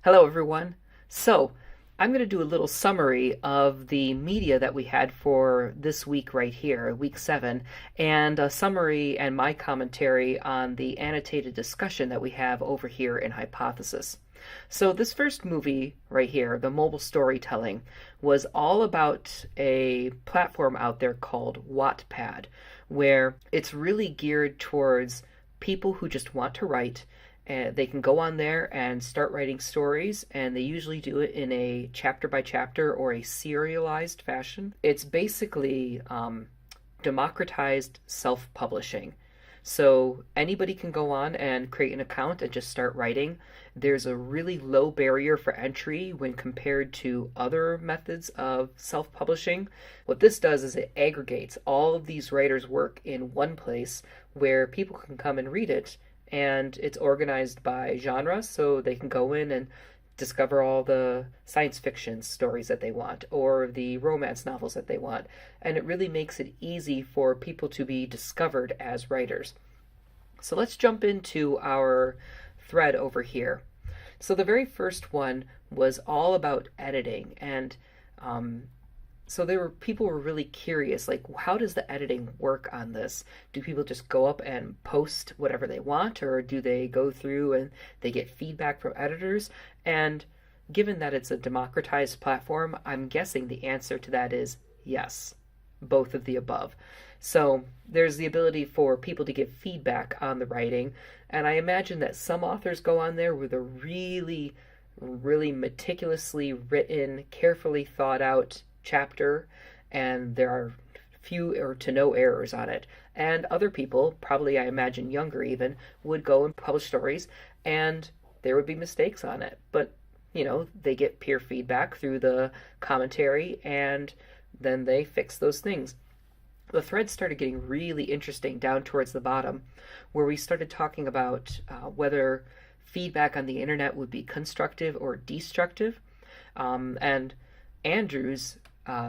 Hello, everyone. So, I'm going to do a little summary of the media that we had for this week right here, week 7, and a summary and my commentary on the annotated discussion that we have over here in Hypothesis. So, this first movie right here, the mobile storytelling, was all about a platform out there called Wattpad, where it's really geared towards people who just want to write, and they can go on there and start writing stories, and they usually do it in a chapter by chapter or a serialized fashion. It's basically democratized self publishing. So anybody can go on and create an account and just start writing. There's a really low barrier for entry when compared to other methods of self publishing. What this does is it aggregates all of these writers' work in one place where people can come and read it, and it's organized by genre, so they can go in and discover all the science fiction stories that they want or the romance novels that they want. And it really makes it easy for people to be discovered as writers. So let's jump into our thread over here. So the very first one was all about editing, and so people were really curious, like, how does the editing work on this? Do people just go up and post whatever they want, or do they go through and they get feedback from editors? And given that it's a democratized platform, I'm guessing the answer to that is yes, both of the above. So there's the ability for people to give feedback on the writing, and I imagine that some authors go on there with a really meticulously written, carefully thought out chapter, and there are few or to no errors on it. And other people, probably I imagine younger even, would go and publish stories, and there would be mistakes on it. But, they get peer feedback through the commentary, and then they fix those things. The thread started getting really interesting down towards the bottom, where we started talking about whether feedback on the internet would be constructive or destructive. And Andrew's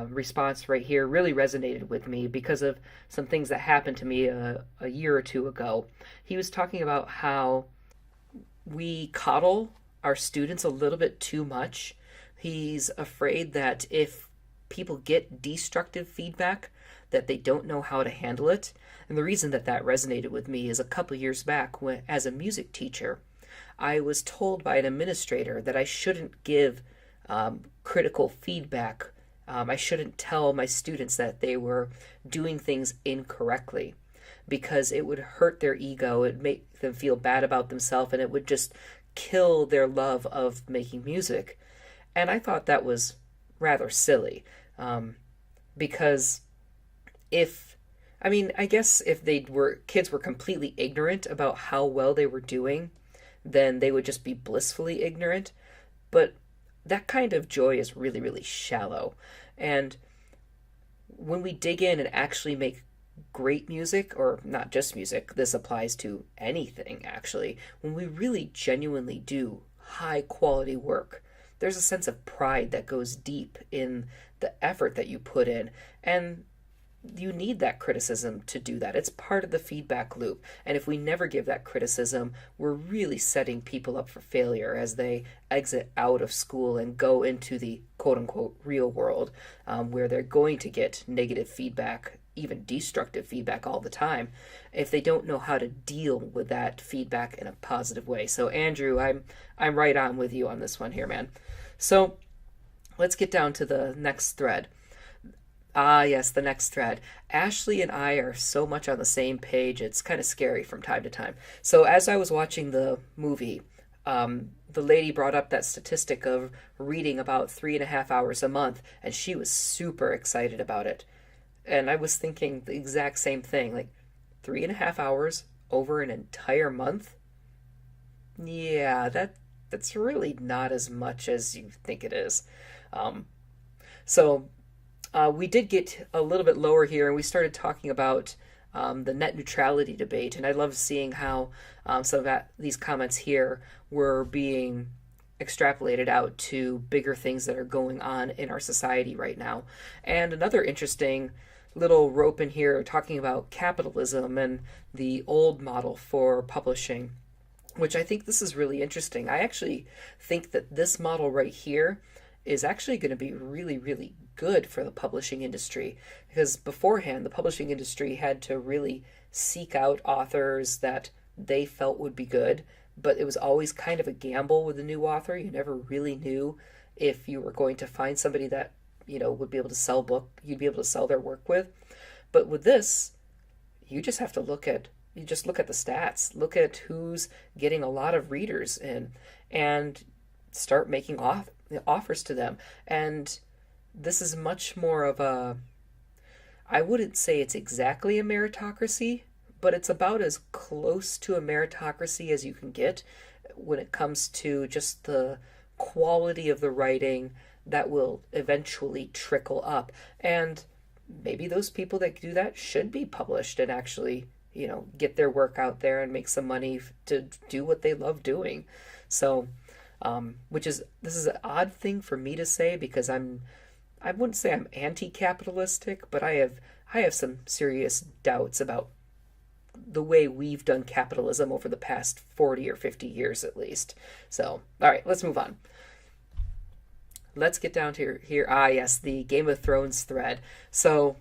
response right here really resonated with me because of some things that happened to me a year or two ago. He was talking about how we coddle our students a little bit too much. He's afraid that if people get destructive feedback, that they don't know how to handle it. And the reason that that resonated with me is a couple years back, when, as a music teacher, I was told by an administrator that I shouldn't give critical feedback. I shouldn't tell my students that they were doing things incorrectly because it would hurt their ego, it'd make them feel bad about themselves, and it would just kill their love of making music. And I thought that was rather silly, because I guess if kids were completely ignorant about how well they were doing, then they would just be blissfully ignorant. But that kind of joy is really shallow. And when we dig in and actually make great music, or not just music, this applies to anything actually, when we really genuinely do high quality work, there's a sense of pride that goes deep in the effort that you put in. And you need that criticism to do that. It's part of the feedback loop. And if we never give that criticism, we're really setting people up for failure as they exit out of school and go into the quote unquote real world, where they're going to get negative feedback, even destructive feedback all the time, if they don't know how to deal with that feedback in a positive way. So Andrew, I'm right on with you on this one here, man. So let's get down to the next thread. Ah, yes, the next thread. Ashley and I are so much on the same page, it's kind of scary from time to time. So, as I was watching the movie, the lady brought up that statistic of reading about 3.5 hours a month, and she was super excited about it. And I was thinking the exact same thing, like 3.5 hours over an entire month? Yeah, that's really not as much as you think it is. Um, so we did get a little bit lower here, and we started talking about the net neutrality debate. And I love seeing how some of these comments here were being extrapolated out to bigger things that are going on in our society right now. And another interesting little rope in here talking about capitalism and the old model for publishing. which I think this is really interesting. I actually think that this model right here is actually going to be really, really good for the publishing industry because beforehand, the publishing industry had to really seek out authors that they felt would be good, but it was always kind of a gamble with a new author. You never really knew if you were going to find somebody that, would be able to you'd be able to sell their work with. But with this, you just have to you just look at the stats, look at who's getting a lot of readers in, and start making offers to them. And this is much more of a, I wouldn't say it's exactly a meritocracy, but it's about as close to a meritocracy as you can get when it comes to just the quality of the writing that will eventually trickle up. And maybe those people that do that should be published and actually, get their work out there and make some money to do what they love doing. So, this is an odd thing for me to say because I wouldn't say I'm anti-capitalistic, but I have some serious doubts about the way we've done capitalism over the past 40 or 50 years at least. So, all right, let's move on. Let's get down to here. Ah, yes, the Game of Thrones thread. So,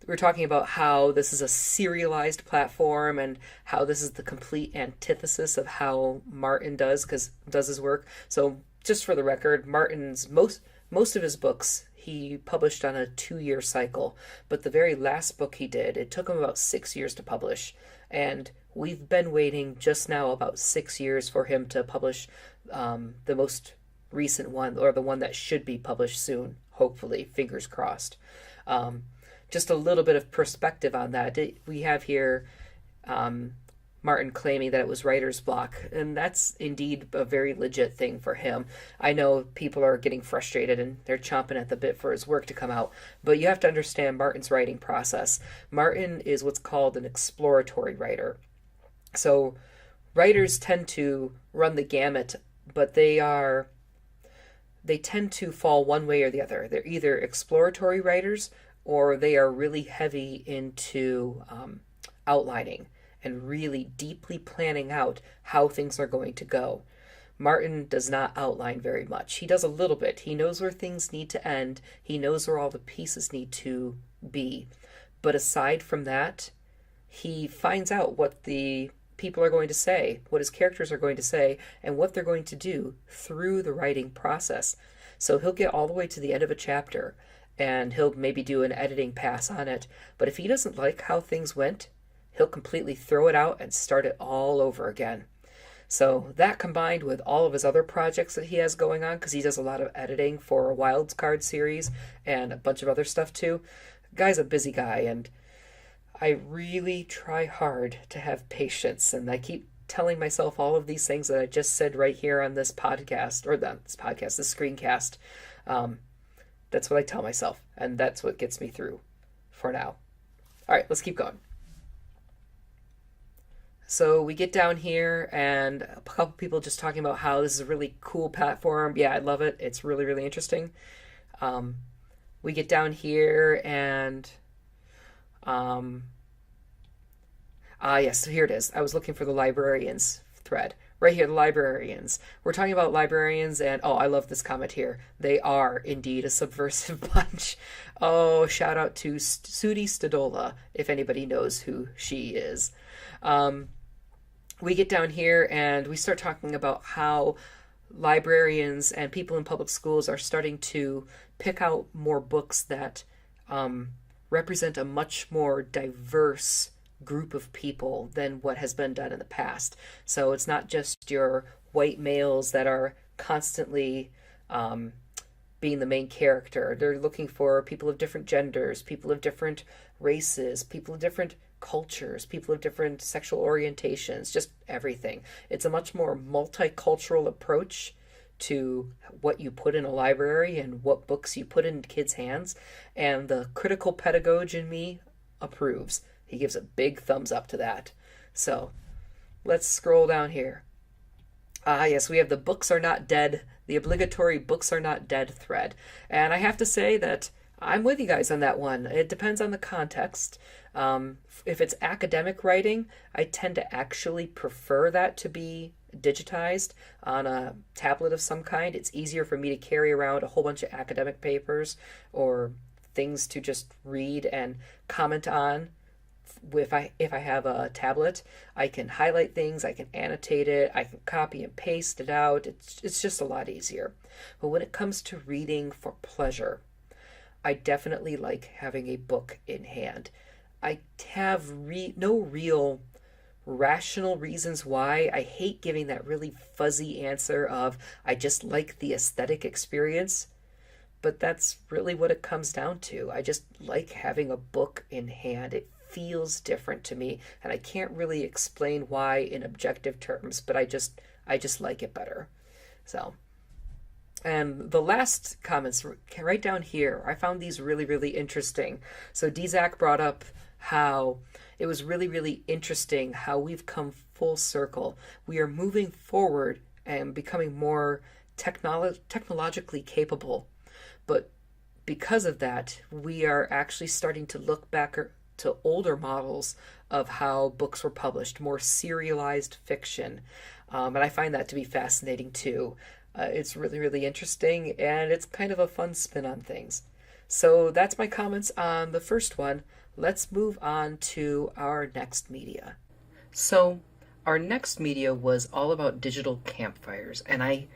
we're talking about how this is a serialized platform and how this is the complete antithesis of how Martin does his work. So, just for the record, Martin's most of his books he published on a 2-year cycle, but the very last book he did, it took him about 6 years to publish, and we've been waiting just now about 6 years for him to publish the most recent one, or the one that should be published soon, hopefully, fingers crossed. Just a little bit of perspective on that. We have here Martin claiming that it was writer's block, and that's indeed a very legit thing for him. I know people are getting frustrated and they're chomping at the bit for his work to come out, but you have to understand Martin's writing process. Martin is what's called an exploratory writer. So writers tend to run the gamut, but they tend to fall one way or the other. They're either exploratory writers or they are really heavy into outlining and really deeply planning out how things are going to go. Martin does not outline very much. He does a little bit. He knows where things need to end. He knows where all the pieces need to be. But aside from that, he finds out what the people are going to say, what his characters are going to say, and what they're going to do through the writing process. So he'll get all the way to the end of a chapter, and he'll maybe do an editing pass on it. But if he doesn't like how things went, he'll completely throw it out and start it all over again. So that combined with all of his other projects that he has going on, because he does a lot of editing for a Wild Card series and a bunch of other stuff too. The guy's a busy guy, and I really try hard to have patience, and I keep telling myself all of these things that I just said right here on this podcast, this screencast. That's what I tell myself, and that's what gets me through for now. All right, let's keep going. So we get down here, and a couple people just talking about how this is a really cool platform. Yeah, I love it. It's really, really interesting. We get down here, and yes, so here it is. I was looking for the librarians thread. Right here, the librarians. We're talking about librarians, and I love this comment here. They are indeed a subversive bunch. Oh, shout out to Sudi Stadola, if anybody knows who she is. We get down here and we start talking about how librarians and people in public schools are starting to pick out more books that represent a much more diverse group of people than what has been done in the past. So it's not just your white males that are constantly being the main character. They're looking for people of different genders, people of different races, people of different cultures, people of different sexual orientations, just everything. It's a much more multicultural approach to what you put in a library and what books you put in kids' hands. And the critical pedagogue in me approves. He gives a big thumbs up to that. So let's scroll down here. Yes, we have the books are not dead, the obligatory books are not dead thread. And I have to say that I'm with you guys on that one. It depends on the context. If it's academic writing, I tend to actually prefer that to be digitized on a tablet of some kind. It's easier for me to carry around a whole bunch of academic papers or things to just read and comment on. If I have a tablet, I can highlight things, I can annotate it, I can copy and paste it out. It's just a lot easier. But when it comes to reading for pleasure, I definitely like having a book in hand. I have no real rational reasons why. I hate giving that really fuzzy answer of I just like the aesthetic experience, but that's really what it comes down to. I just like having a book in hand. It feels different to me, and I can't really explain why in objective terms, but I just like it better. So, and the last comments right down here, I found these really, really interesting. So Dzak brought up how it was really, really interesting how we've come full circle. We are moving forward and becoming more technologically capable. But because of that, we are actually starting to look back to older models of how books were published, more serialized fiction. And I find that to be fascinating too. It's really, really interesting, and it's kind of a fun spin on things. So that's my comments on the first one. Let's move on to our next media. So, our next media was all about digital campfires, and I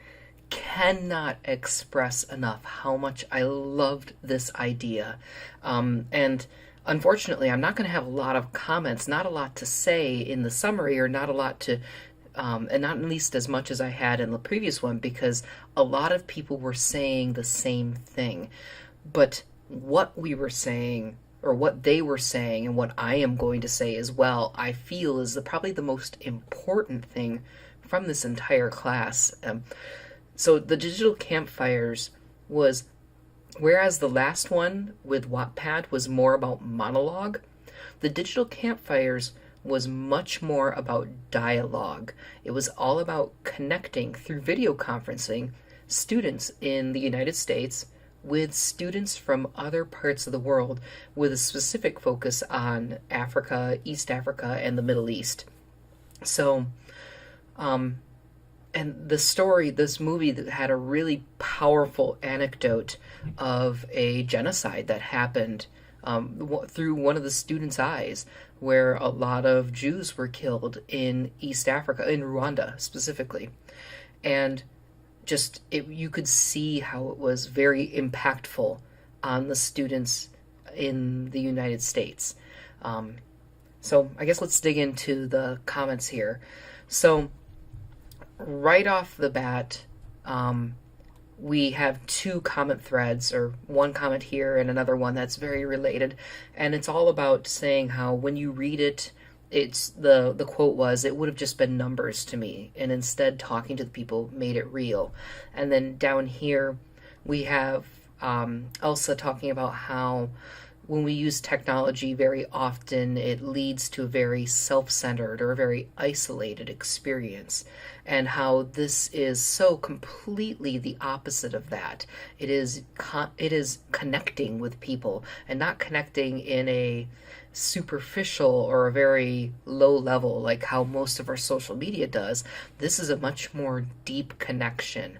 cannot express enough how much I loved this idea. And unfortunately, I'm not going to have a lot of comments, not a lot to say in the summary, or not a lot to and not at least as much as I had in the previous one, because a lot of people were saying the same thing. But what we were saying, or what they were saying, and what I am going to say as well, I feel is probably the most important thing from this entire class. So the digital campfires was, whereas the last one with Wattpad was more about monologue, the digital campfires was much more about dialogue. It was all about connecting through video conferencing students in the United States with students from other parts of the world, with a specific focus on Africa, East Africa, and the Middle East. So, and the story, this movie that had a really powerful anecdote of a genocide that happened through one of the students' eyes, where a lot of Jews were killed in East Africa, in Rwanda specifically. And just, you could see how it was very impactful on the students in the United States. So I guess let's dig into the comments here. So right off the bat, we have two comment threads, or one comment here and another one that's very related, and it's all about saying how when you read it, it's the quote was, it would have just been numbers to me, and instead talking to the people made it real. And then down here we have Elsa talking about how when we use technology very often, it leads to a very self-centered or a very isolated experience, and how this is so completely the opposite of that. It is connecting with people, and not connecting in a superficial or a very low level like how most of our social media does. This is a much more deep connection,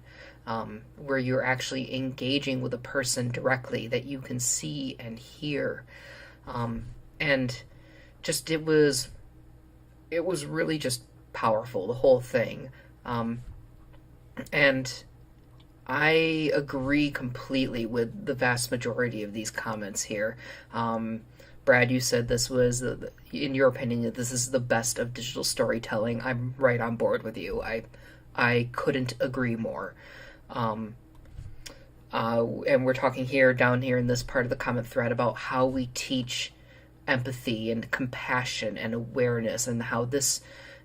where you're actually engaging with a person directly that you can see and hear. And just, it was really just powerful, the whole thing. And I agree completely with the vast majority of these comments here. Brad, you said this was, in your opinion, that this is the best of digital storytelling. I'm right on board with you. I couldn't agree more. And we're talking here, down here in this part of the comment thread, about how we teach empathy and compassion and awareness, and how this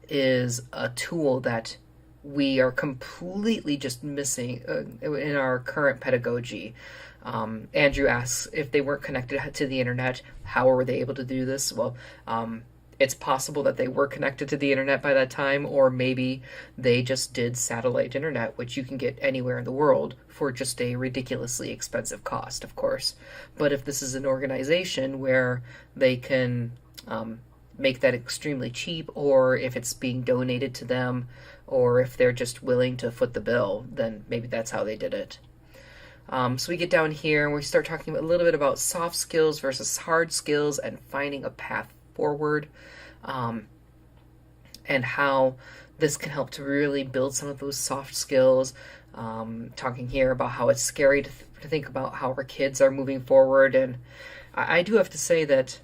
is a tool that we are completely just missing in our current pedagogy. Andrew asks, if they weren't connected to the internet, how were they able to do this? Well, It's possible that they were connected to the internet by that time, or maybe they just did satellite internet, which you can get anywhere in the world for just a ridiculously expensive cost, of course. But if this is an organization where they can make that extremely cheap, or if it's being donated to them, or if they're just willing to foot the bill, then maybe that's how they did it. So we get down here and we start talking a little bit about soft skills versus hard skills and finding a path forward, and how this can help to really build some of those soft skills. Talking here about how it's scary to think about how our kids are moving forward. And I do have to say that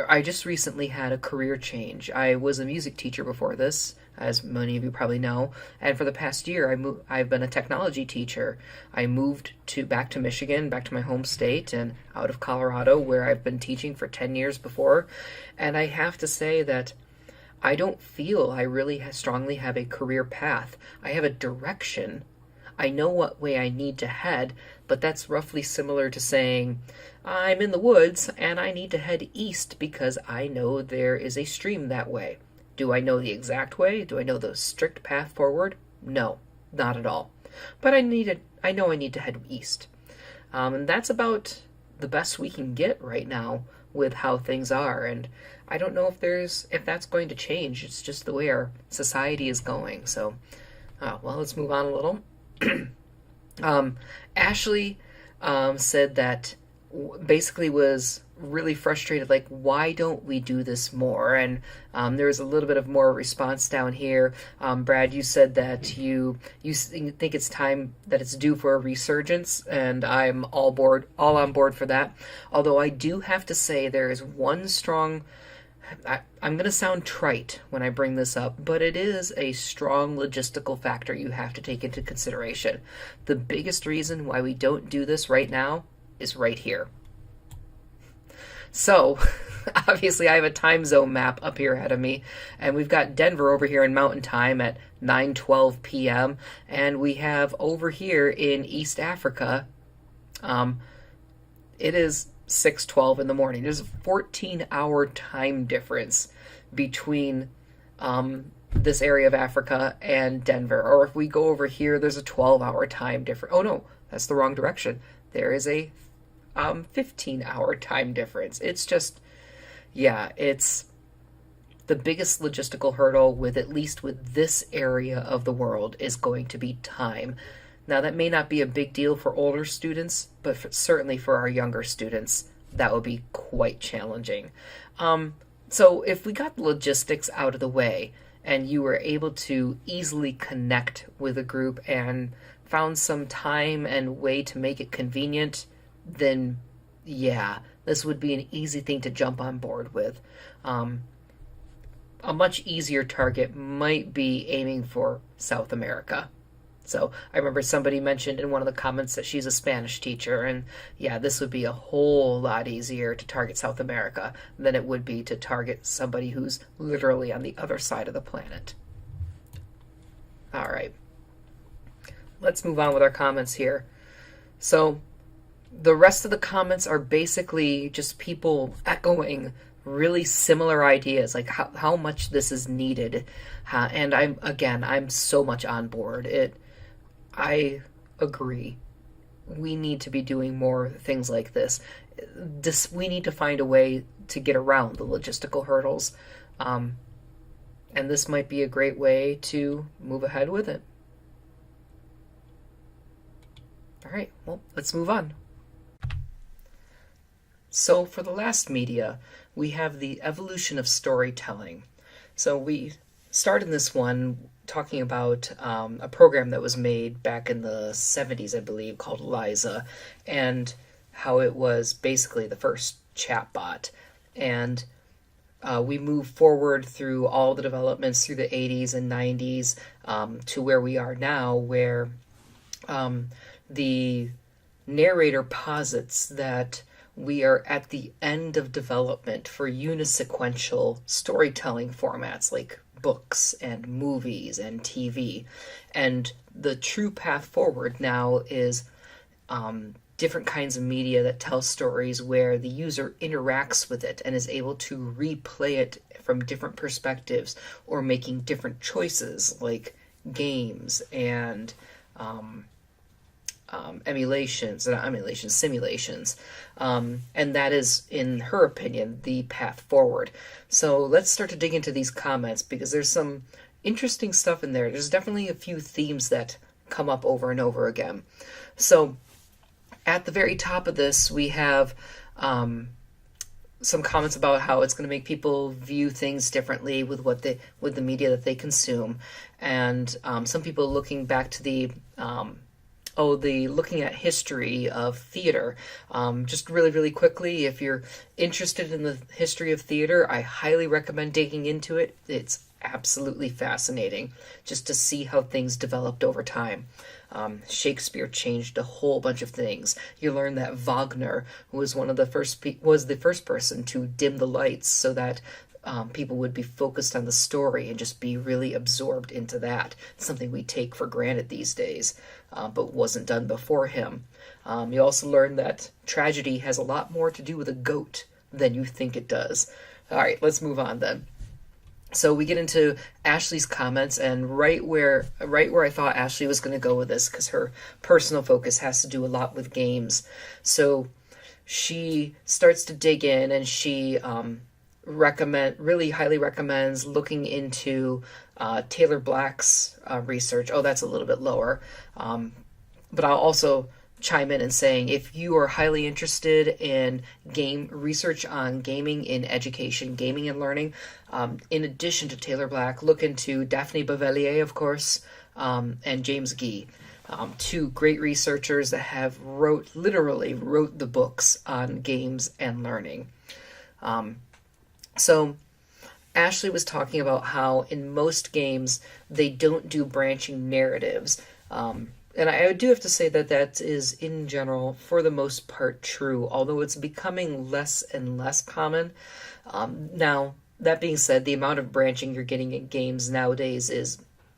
I just recently had a career change. I was a music teacher before this, as many of you probably know, and for the past year I've been a technology teacher. I moved back to Michigan, back to my home state, and out of Colorado, where I've been teaching for 10 years before. And I have to say that I don't feel I really strongly have a career path. I have a direction. I know what way I need to head, but that's roughly similar to saying, I'm in the woods and I need to head east because I know there is a stream that way. Do I know the exact way? Do I know the strict path forward? No, not at all. But I know I need to head east. And that's about the best we can get right now with how things are. And I don't know if that's going to change. It's just the way our society is going. So, well, let's move on a little. Ashley said that basically was really frustrated, like, why don't we do this more? And there was a little bit of more response down here. Brad, you said that you think it's time that it's due for a resurgence, and I'm all on board for that. Although I do have to say there is one strong, I'm going to sound trite when I bring this up, but it is a strong logistical factor you have to take into consideration. The biggest reason why we don't do this right now is right here. So, obviously I have a time zone map up here ahead of me, and we've got Denver over here in Mountain Time at 9:12 p.m., and we have over here in East Africa, it is 6:12 in the morning. There's a 14-hour time difference between this area of Africa and Denver. Or if we go over here, there's a 12-hour time difference. Oh no, that's the wrong direction. There is a 15-hour time difference. It's just, yeah, it's the biggest logistical hurdle with, at least with this area of the world, is going to be time. Now, that may not be a big deal for older students, but certainly for our younger students, that would be quite challenging. So if we got the logistics out of the way and you were able to easily connect with a group and found some time and way to make it convenient, then yeah, this would be an easy thing to jump on board with. A much easier target might be aiming for South America. So I remember somebody mentioned in one of the comments that she's a Spanish teacher, and yeah, this would be a whole lot easier to target South America than it would be to target somebody who's literally on the other side of the planet. All right, let's move on with our comments here. So the rest of the comments are basically just people echoing really similar ideas, like how much this is needed. And I'm so much on board. I agree. We need to be doing more things like this. We need to find a way to get around the logistical hurdles. And this might be a great way to move ahead with it. All right, well, let's move on. So for the last media, we have the evolution of storytelling. So we started this one talking about a program that was made back in the 70s, I believe, called Liza, and how it was basically the first chatbot. And we moved forward through all the developments through the 80s and 90s to where we are now, where the narrator posits that we are at the end of development for unisequential storytelling formats like books and movies and TV. And the true path forward now is different kinds of media that tell stories where the user interacts with it and is able to replay it from different perspectives or making different choices, like games and simulations. And that is, in her opinion, the path forward. So let's start to dig into these comments because there's some interesting stuff in there. There's definitely a few themes that come up over and over again. So at the very top of this, we have some comments about how it's going to make people view things differently with the media that they consume, and some people looking back to the looking at history of theater. Just really, really quickly, if you're interested in the history of theater, I highly recommend digging into it. It's absolutely fascinating just to see how things developed over time. Shakespeare changed a whole bunch of things. You learn that Wagner was was the first person to dim the lights so that people would be focused on the story and just be really absorbed into that. It's something we take for granted these days, but wasn't done before him. You also learn that tragedy has a lot more to do with a goat than you think it does. All right, let's move on then. So we get into Ashley's comments, and right where I thought Ashley was going to go with this, because her personal focus has to do a lot with games. So she starts to dig in, and she really highly recommends looking into Taylor Black's research. Oh, that's a little bit lower, but I'll also chime in and saying, if you are highly interested in game research on gaming in education, gaming and learning, in addition to Taylor Black, look into Daphne Bavelier, of course, and James Gee, two great researchers that have literally wrote the books on games and learning. So Ashley was talking about how in most games they don't do branching narratives. And I do have to say that that is, in general, for the most part, true, although it's becoming less and less common. Now, that being said, the amount of branching you're getting in games nowadays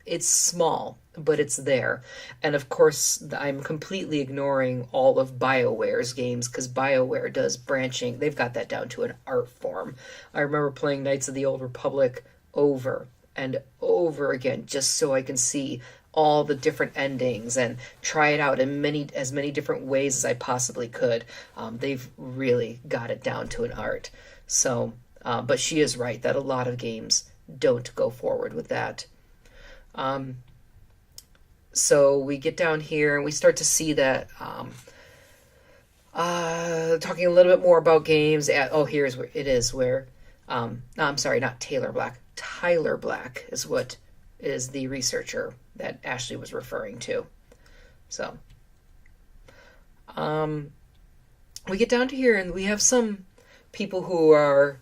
it's small, but it's there. And of course, I'm completely ignoring all of BioWare's games, because BioWare does branching. They've got that down to an art form. I remember playing Knights of the Old Republic over and over again, just so I can see all the different endings and try it out in as many different ways as I possibly could. They've really got it down to an art. So, but she is right that a lot of games don't go forward with that. So we get down here and we start to see that, talking a little bit more about games. Here's where it is where, no, I'm sorry, not Taylor Black. Tyler Black is what is the researcher that Ashley was referring to. So, we get down to here and we have some people who are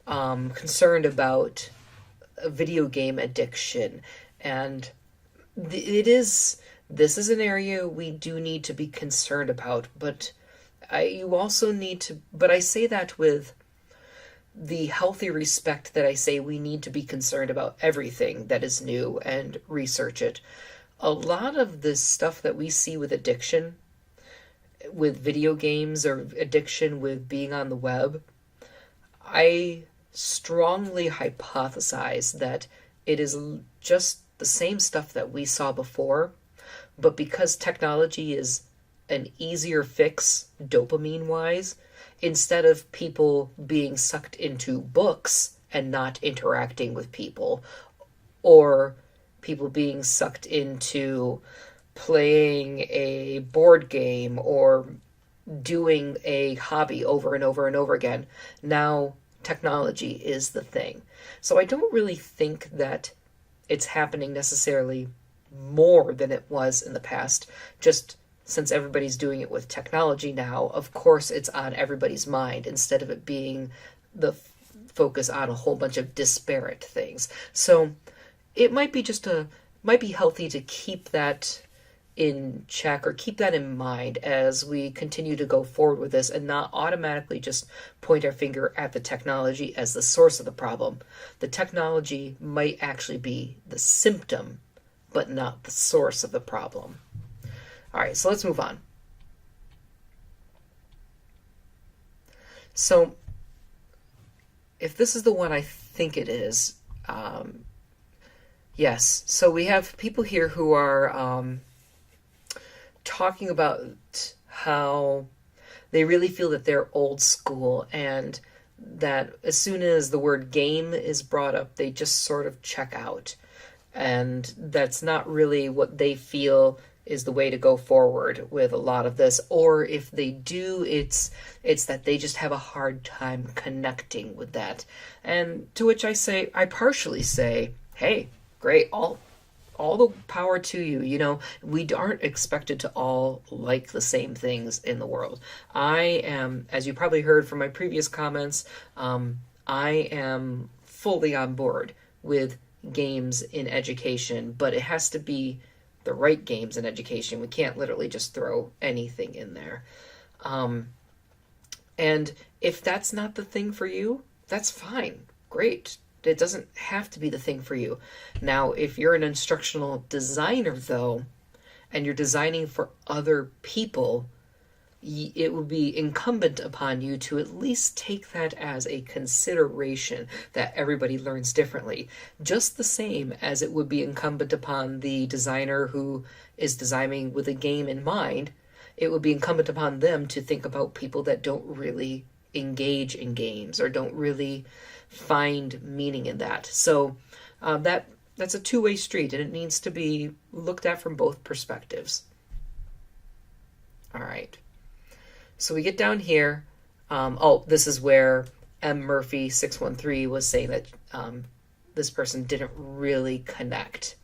concerned about video game addiction, and this is an area we do need to be concerned about, but I say that with the healthy respect that I say we need to be concerned about everything that is new and research it. A lot of this stuff that we see with addiction, with video games, or addiction with being on the web, I strongly hypothesize that it is just the same stuff that we saw before, but because technology is an easier fix dopamine-wise, instead of people being sucked into books and not interacting with people, or people being sucked into playing a board game or doing a hobby over and over and over again, now technology is the thing. So I don't really think that it's happening necessarily more than it was in the past, just since everybody's doing it with technology now. Of course it's on everybody's mind instead of it being the focus on a whole bunch of disparate things. So it might be healthy to keep that in check, or keep that in mind as we continue to go forward with this, and not automatically just point our finger at the technology as the source of the problem. The technology might actually be the symptom, but not the source of the problem. All right, so let's move on. So if this is the one I think it is, yes. So we have people here who are talking about how they really feel that they're old school, and that as soon as the word game is brought up, they just sort of check out. And that's not really what they feel is the way to go forward with a lot of this. Or if they do, it's that they just have a hard time connecting with that. And to which I partially say, hey, great, all the power to you. You know, we aren't expected to all like the same things in the world. I am, as you probably heard from my previous comments, I am fully on board with games in education, but it has to be the right games in education. We can't literally just throw anything in there. And if that's not the thing for you, that's fine. Great. It doesn't have to be the thing for you. Now, if you're an instructional designer, though, and you're designing for other people, it would be incumbent upon you to at least take that as a consideration that everybody learns differently. Just the same as it would be incumbent upon the designer who is designing with a game in mind, it would be incumbent upon them to think about people that don't really engage in games or don't really find meaning in that. So that's a two-way street, and it needs to be looked at from both perspectives. All right. So we get down here. This is where M. Murphy 613 was saying that this person didn't really connect.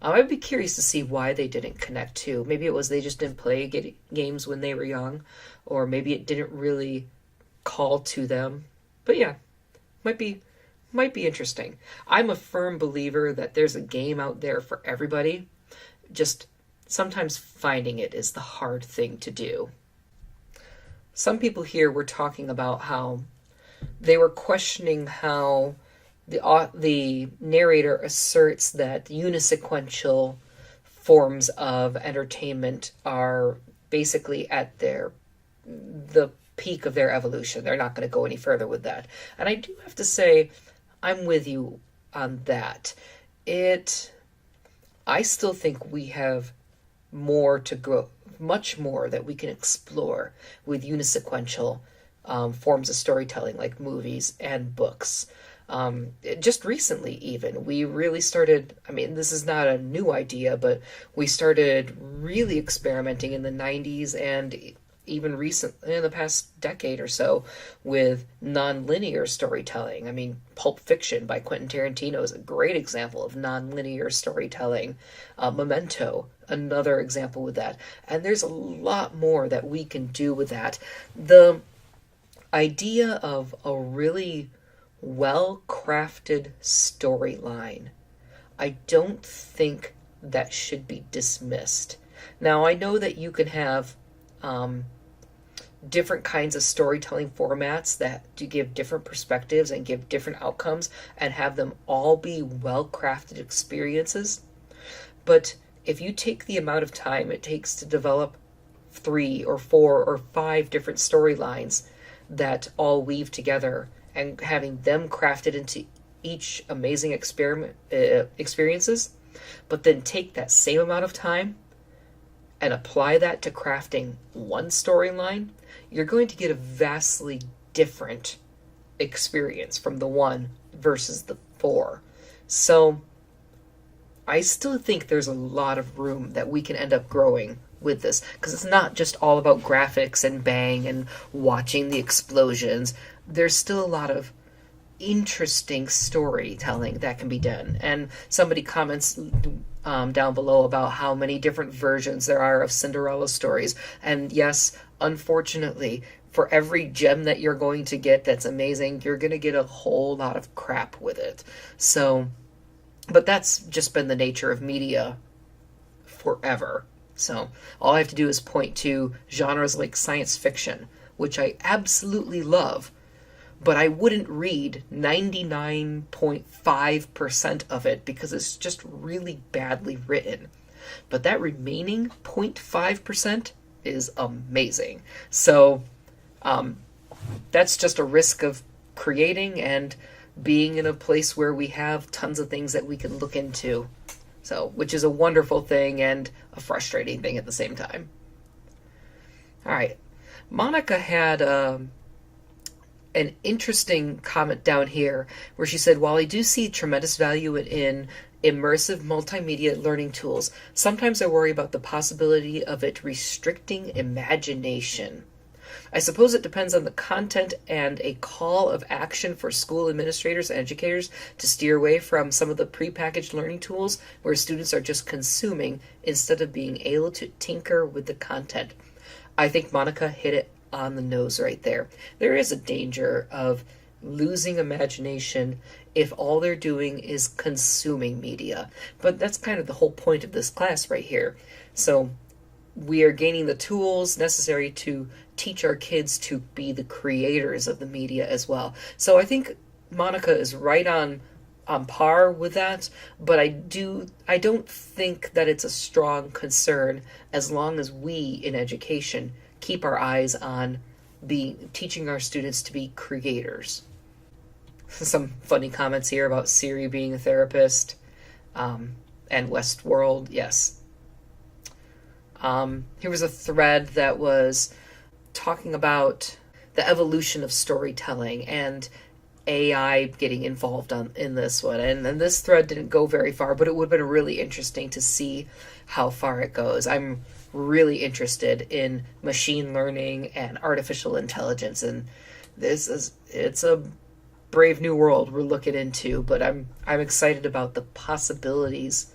I'd be curious to see why they didn't connect too. Maybe it was they just didn't play games when they were young, or maybe it didn't really call to them. But yeah, might be interesting. I'm a firm believer that there's a game out there for everybody. Just sometimes finding it is the hard thing to do. Some people here were talking about how they were questioning how the narrator asserts that unisequential forms of entertainment are basically at the peak of their evolution. They're not going to go any further with that. And I do have to say, I'm with you on that. I still think we have more to grow, much more that we can explore with unisequential forms of storytelling like movies and books. Just recently, even, we really started, I mean, this is not a new idea, but we started really experimenting in the 90s and even recently, in the past decade or so, with non-linear storytelling. I mean, Pulp Fiction by Quentin Tarantino is a great example of non-linear storytelling. Memento, another example with that. And there's a lot more that we can do with that. The idea of a really well-crafted storyline, I don't think that should be dismissed. Now, I know that you can have different kinds of storytelling formats that do give different perspectives and give different outcomes and have them all be well-crafted experiences. But if you take the amount of time it takes to develop 3 or 4 or 5 different storylines that all weave together and having them crafted into each amazing experiences, but then take that same amount of time and apply that to crafting one storyline, you're going to get a vastly different experience from the one versus the 4. So I still think there's a lot of room that we can end up growing with this, because it's not just all about graphics and bang and watching the explosions. There's still a lot of interesting storytelling that can be done. And somebody comments down below about how many different versions there are of Cinderella stories. And yes, unfortunately, for every gem that you're going to get that's amazing, you're going to get a whole lot of crap with it. So, but that's just been the nature of media forever. So all I have to do is point to genres like science fiction, which I absolutely love, but I wouldn't read 99.5% of it because it's just really badly written. But that remaining 0.5% is amazing. So That's just a risk of creating and being in a place where we have tons of things that we can look into. So, which is a wonderful thing and a frustrating thing at the same time. All right. Monica had an interesting comment down here where she said, while I do see tremendous value in immersive multimedia learning tools, sometimes I worry about the possibility of it restricting imagination. I suppose it depends on the content and a call of action for school administrators and educators to steer away from some of the prepackaged learning tools where students are just consuming instead of being able to tinker with the content. I think Monica hit it on the nose right there. There is a danger of losing imagination if all they're doing is consuming media. But that's kind of the whole point of this class right here. So we are gaining the tools necessary to teach our kids to be the creators of the media as well. So I think Monica is right on par with that, but I don't think that it's a strong concern as long as we in education keep our eyes on teaching our students to be creators. Some funny comments here about Siri being a therapist, and Westworld, yes. Here was a thread that was talking about the evolution of storytelling and AI getting involved in this one. And this thread didn't go very far, but it would have been really interesting to see how far it goes. I'm really interested in machine learning and artificial intelligence, and it's a brave new world we're looking into, but I'm excited about the possibilities.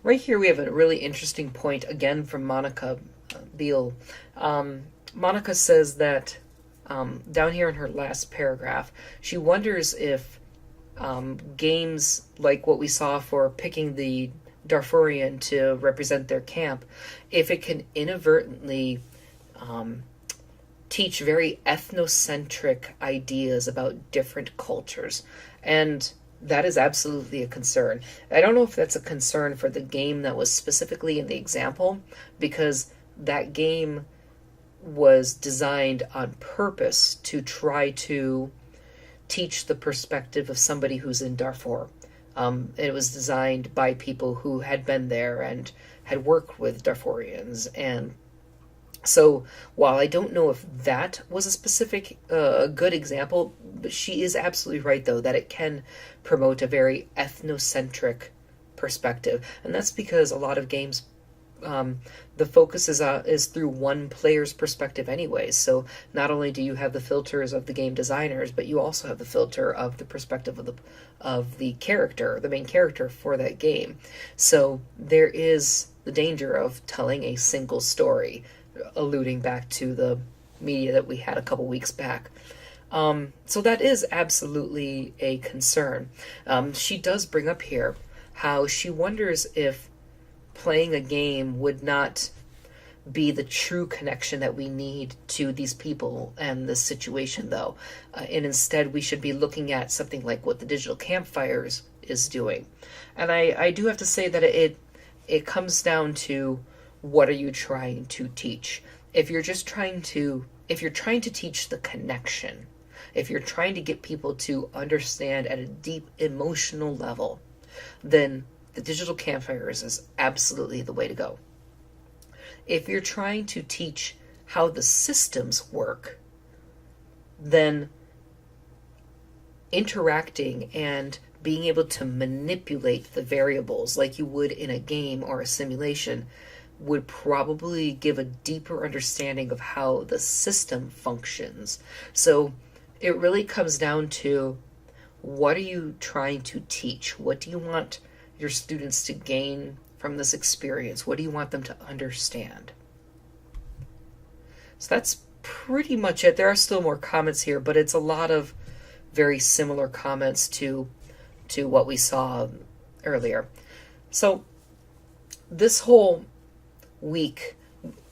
Right here we have a really interesting point again from Monica Beal. Monica says that down here in her last paragraph, she wonders if games like what we saw for picking the Darfurian to represent their camp, if it can inadvertently teach very ethnocentric ideas about different cultures. And that is absolutely a concern. I don't know if that's a concern for the game that was specifically in the example, because that game was designed on purpose to try to teach the perspective of somebody who's in Darfur. It was designed by people who had been there and had worked with Darfurians. And so while I don't know if that was a specific good example, but she is absolutely right, though, that it can promote a very ethnocentric perspective. And that's because a lot of games, the focus is through one player's perspective anyways. So not only do you have the filters of the game designers, but you also have the filter of the perspective of the character, the main character for that game. So there is the danger of telling a single story, alluding back to the media that we had a couple weeks back. So that is absolutely a concern. She does bring up here how she wonders if playing a game would not be the true connection that we need to these people and this situation, though. And instead, we should be looking at something like what the Digital Campfires is doing. And I do have to say that it comes down to, what are you trying to teach? If you're trying to teach the connection, if you're trying to get people to understand at a deep emotional level, then the Digital Campfires is absolutely the way to go. If you're trying to teach how the systems work, then interacting and being able to manipulate the variables like you would in a game or a simulation would probably give a deeper understanding of how the system functions. So it really comes down to, what are you trying to teach? What do you want your students to gain from this experience? What do you want them to understand? So that's pretty much it. There are still more comments here, but it's a lot of very similar comments to what we saw earlier. So this whole week,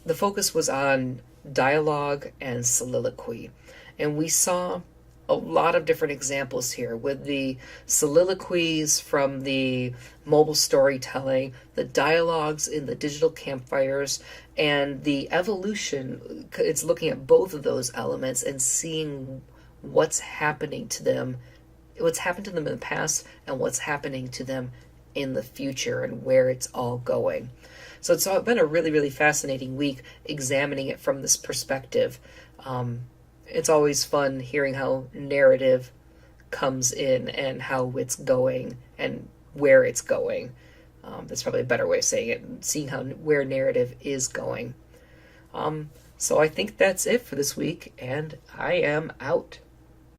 the focus was on dialogue and soliloquy. And we saw a lot of different examples here with the soliloquies from the mobile storytelling, the dialogues in the digital campfires, and the evolution. It's looking at both of those elements and seeing what's happening to them, what's happened to them in the past, and what's happening to them in the future, and where it's all going. So it's been a really, really fascinating week examining it from this perspective. It's always fun hearing how narrative comes in and how it's going and where it's going. That's probably a better way of saying it, seeing how where narrative is going. So I think that's it for this week, and I am out.